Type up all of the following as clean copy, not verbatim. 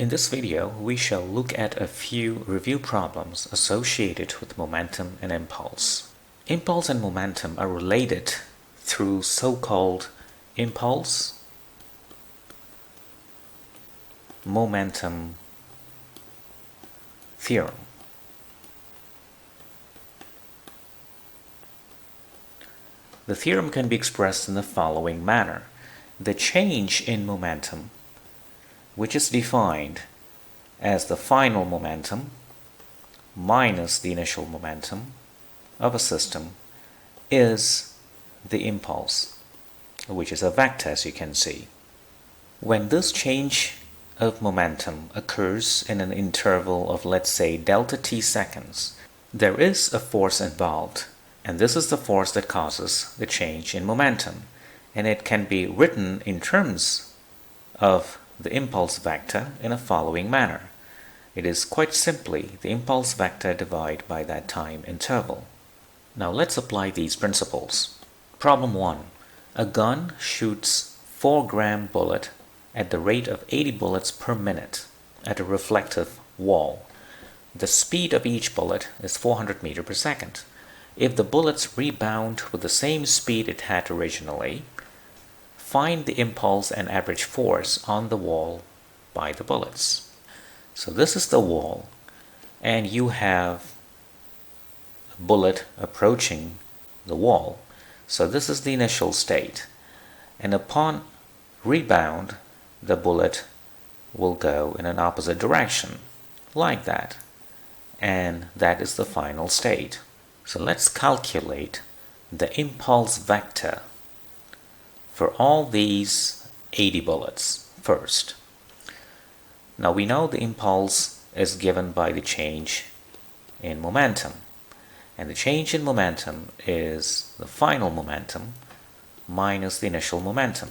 In this video, we shall look at a few review problems associated with momentum and impulse. Impulse and momentum are related through so-called impulse-momentum theorem. The theorem can be expressed in the following manner. The change in momentum, which is defined as the final momentum minus the initial momentum of a system, is the impulse, which is a vector, as you can see. When this change of momentum occurs in an interval of, let's say, delta t seconds, there is a force involved, and this is the force that causes the change in momentum, and it can be written in terms of the impulse vector in a following manner. It is quite simply the impulse vector divided by that time interval. Now let's apply these principles. Problem 1. A gun shoots 4-gram bullet at the rate of 80 bullets per minute at a reflective wall. The speed of each bullet is 400 meters per second. If the bullets rebound with the same speed it had originally, find the impulse and average force on the wall by the bullets. So this is the wall, and you have a bullet approaching the wall. So this is the initial state, and upon rebound the bullet will go in an opposite direction, like that, and that is the final state. So let's calculate the impulse vector for all these 80 bullets first. Now we know the impulse is given by the change in momentum, and the change in momentum is the final momentum minus the initial momentum.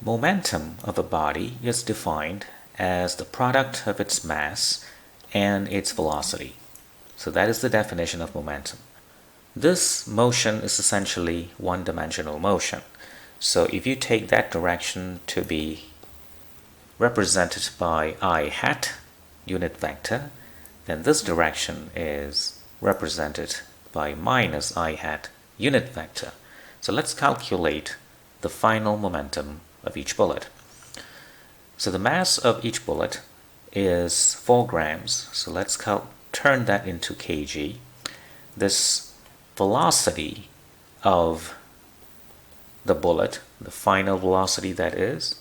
Momentum of a body is defined as the product of its mass and its velocity. So that is the definition of momentum. This motion is essentially one-dimensional motion. So if you take that direction to be represented by I hat unit vector, then this direction is represented by minus I hat unit vector. So let's calculate the final momentum of each bullet. So the mass of each bullet is 4 grams. So let's turn that into kg. This velocity of the bullet, the final velocity that is,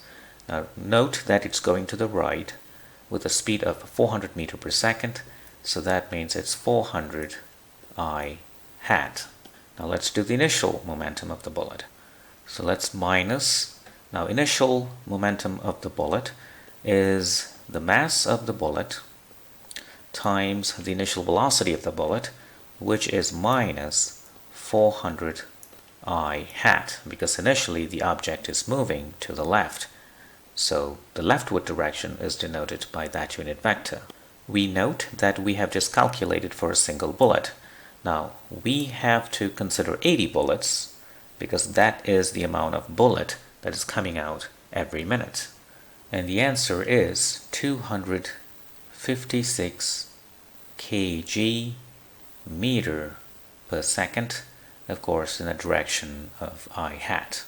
now note that it's going to the right with a speed of 400 meters per second, so that means it's 400 I hat. Now let's do the initial momentum of the bullet. So let's minus, now initial momentum of the bullet is the mass of the bullet times the initial velocity of the bullet, which is minus 400 I hat, because initially the object is moving to the left. So the leftward direction is denoted by that unit vector. We note that we have just calculated for a single bullet. Now we have to consider 80 bullets because that is the amount of bullet that is coming out every minute. And the answer is 256 kg meter per second, of course in the direction of I hat.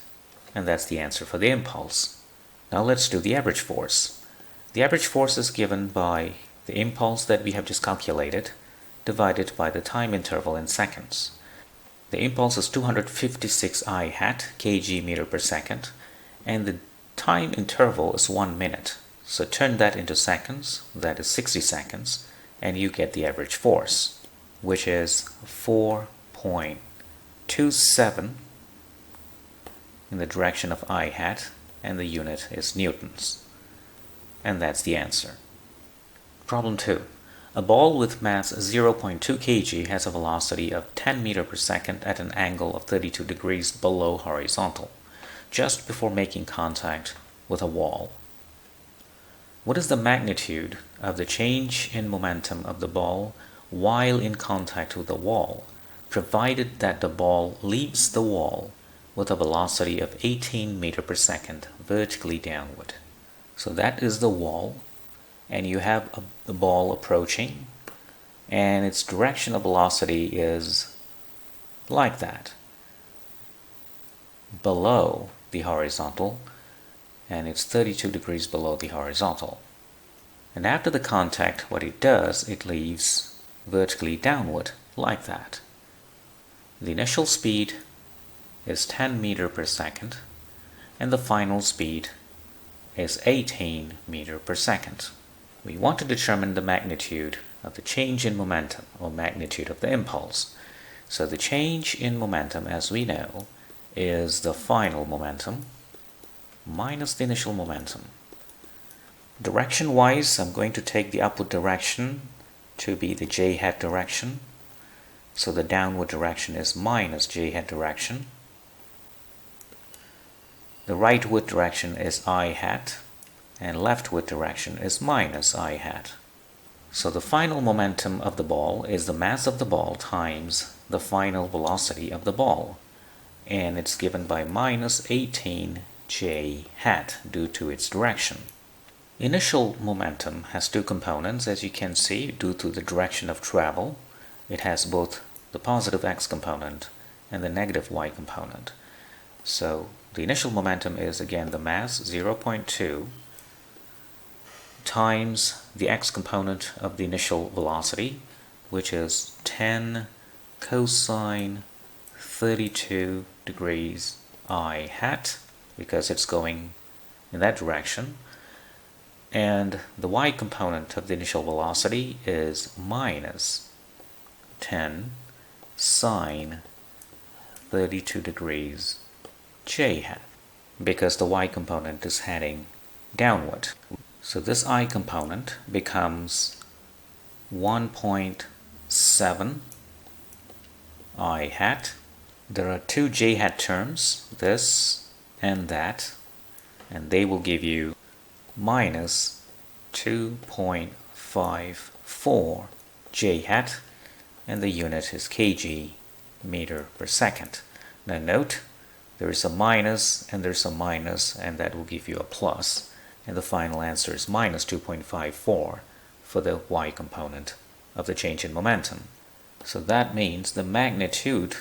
And that's the answer for the impulse. Now let's do the average force. The average force is given by the impulse that we have just calculated divided by the time interval in seconds. The impulse is 256 I hat kg meter per second, and the time interval is 1 minute. So turn that into seconds, that is 60 seconds, and you get the average force, which is 4.27 in the direction of I hat, and the unit is newtons. And that's the answer. Problem 2. A ball with mass 0.2 kg has a velocity of 10 meters per second at an angle of 32 degrees below horizontal, just before making contact with a wall. What is the magnitude of the change in momentum of the ball while in contact with the wall, provided that the ball leaves the wall with a velocity of 18 meters per second vertically downward. So that is the wall, and you have the ball approaching, and its direction of velocity is like that, below the horizontal, and it's 32 degrees below the horizontal. And after the contact, what it does, it leaves vertically downward like that. The initial speed is 10 meters per second, and the final speed is 18 meters per second. We want to determine the magnitude of the change in momentum, or magnitude of the impulse. So the change in momentum, as we know, is the final momentum minus the initial momentum. Direction-wise, I'm going to take the upward direction to be the j hat direction. So the downward direction is minus j hat direction. The rightward direction is I hat, and leftward direction is minus I hat. So the final momentum of the ball is the mass of the ball times the final velocity of the ball, and it's given by minus 18 j hat due to its direction. Initial momentum has two components, as you can see, due to the direction of travel. It has both the positive x component and the negative y component. So the initial momentum is again the mass 0.2 times the x component of the initial velocity, which is 10 cosine 32 degrees I hat, because it's going in that direction. And the y component of the initial velocity is minus 10 sine 32 degrees j hat, because the y component is heading downward. So this I component becomes 1.7 I hat. There are two j hat terms, this and that, and they will give you minus 2.54 j hat, and the unit is kg meter per second. Now note, there is a minus and there's a minus, and that will give you a plus, and the final answer is minus 2.54 for the y component of the change in momentum. So that means the magnitude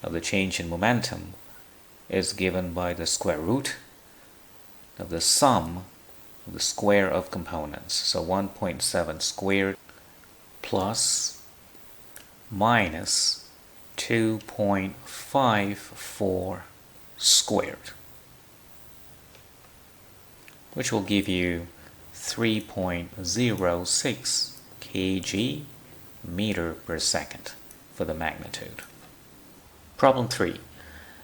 of the change in momentum is given by the square root of the sum of the square of components. So 1.7 squared plus minus 2.54 squared, which will give you 3.06 kg meter per second for the magnitude. Problem 3.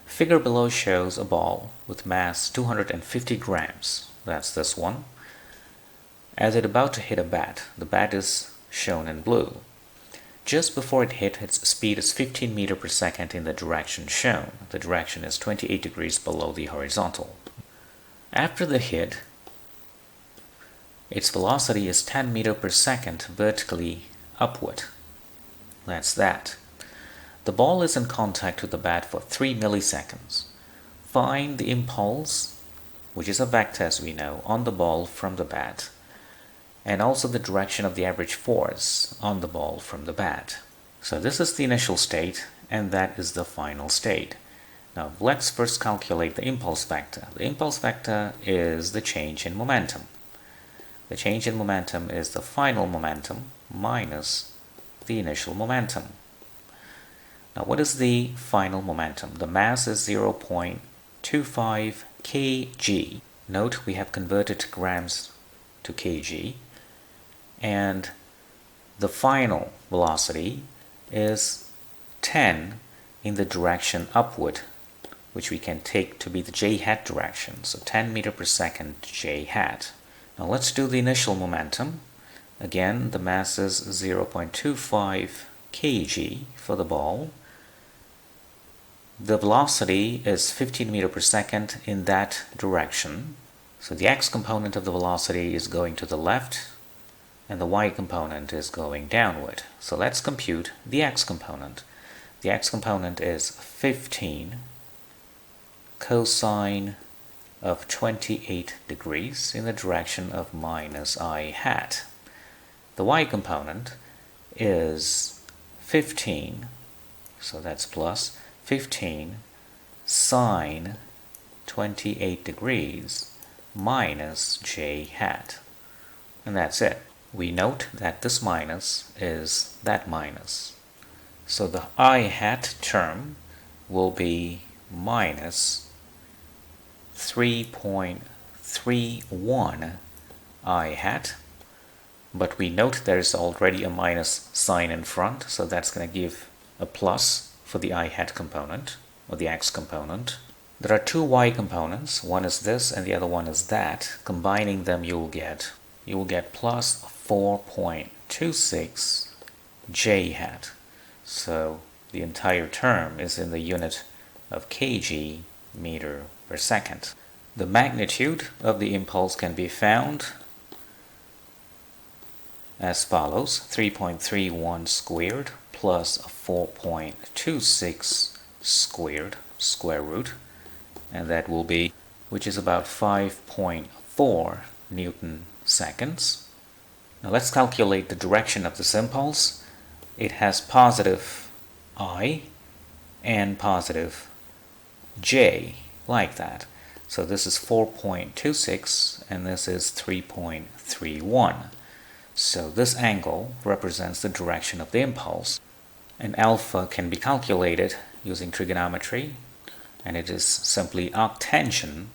Figure below shows a ball with mass 250 grams, that's this one, as it about to hit a bat. The bat is shown in blue. Just before it hit, its speed is 15 meters per second in the direction shown. The direction is 28 degrees below the horizontal. After the hit, its velocity is 10 meters per second vertically upward. That's that. The ball is in contact with the bat for 3 milliseconds. Find the impulse, which is a vector as we know, on the ball from the bat, and also the direction of the average force on the ball from the bat. So this is the initial state, and that is the final state. Now let's first calculate the impulse vector. The impulse vector is the change in momentum. The change in momentum is the final momentum minus the initial momentum. Now what is the final momentum? The mass is 0.25 kg. Note we have converted grams to kg, and the final velocity is 10 in the direction upward, which we can take to be the j hat direction, so 10 meters per second j hat. Now let's do the initial momentum. Again, the mass is 0.25 kg for the ball. The velocity is 15 meters per second in that direction. So the x component of the velocity is going to the left, and the y component is going downward. So let's compute the x component. The x component is 15 cosine of 28 degrees in the direction of minus I hat. The y component is 15, so that's plus 15 sine 28 degrees minus j hat. And that's it. We note that this minus is that minus. So the I hat term will be minus 3.31 I hat. But we note there's already a minus sign in front, so that's going to give a plus for the I hat component, or the x component. There are two y components, one is this and the other one is that. Combining them you will get plus 4.26 j hat. So the entire term is in the unit of kg meter per second. The magnitude of the impulse can be found as follows: 3.31 squared plus 4.26 squared square root, and that will be, which is about 5.4 Newton seconds. Now let's calculate the direction of this impulse. It has positive I and positive j, like that. So this is 4.26 and this is 3.31. So this angle represents the direction of the impulse. And alpha can be calculated using trigonometry, and it is simply arctangent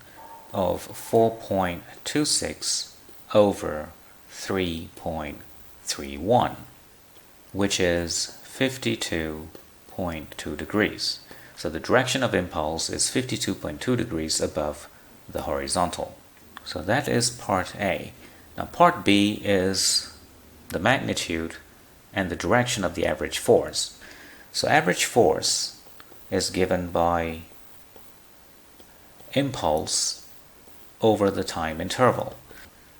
of 4.26 over 3.31, which is 52.2 degrees. So the direction of impulse is 52.2 degrees above the horizontal. So that is part A. Now part B is the magnitude and the direction of the average force. So average force is given by impulse over the time interval.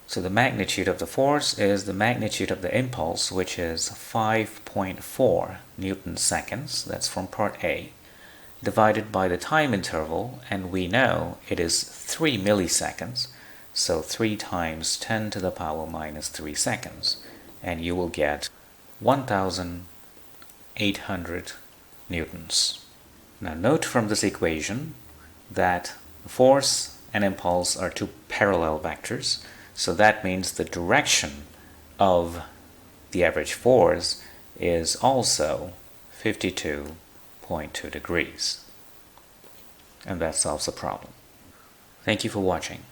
So the magnitude of the force is the magnitude of the impulse, which is 5.4 Newton seconds, that's from part A, divided by the time interval, and we know it is 3 milliseconds, so 3 times 10 to the power minus 3 seconds, and you will get 1,800 newtons. Now note from this equation that force and impulse are two parallel vectors, so that means the direction of the average force is also 52.2 degrees. And that solves the problem. Thank you for watching.